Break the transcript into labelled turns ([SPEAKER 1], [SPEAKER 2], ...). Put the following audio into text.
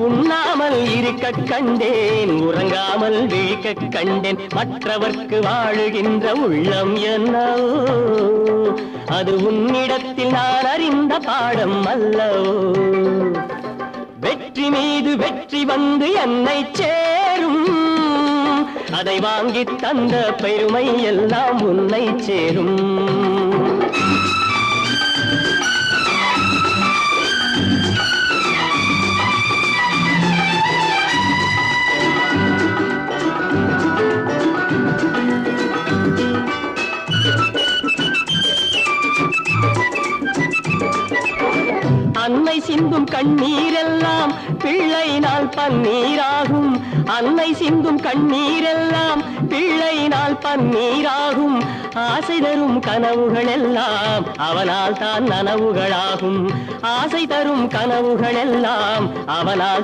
[SPEAKER 1] உண்ணாமல் இருக்க கண்டேன், உறங்காமல் விழிக்க கண்டேன். மற்றவர்க்கு வாழுகின்ற உள்ளம் என்னவோ, அது உன்னிடத்தில் நான் அறிந்த பாடம் அல்லவோ. வெற்றி மீது வெற்றி வந்து என்னை சேரும், அதை வாங்கி தந்த பெருமை எல்லாம் உன்னை சேரும். அன்னை சிந்தும் கண்ணீரெல்லாம் பிள்ளையினால் பன்னீராகும். அன்னை சிந்தும் கண்ணீரெல்லாம் பிள்ளையினால் பன்னீராகும். ஆசை தரும் கனவுகள் எல்லாம் அவனால் தான் நனவுகளாகும். ஆசை தரும் கனவுகள் எல்லாம் அவனால்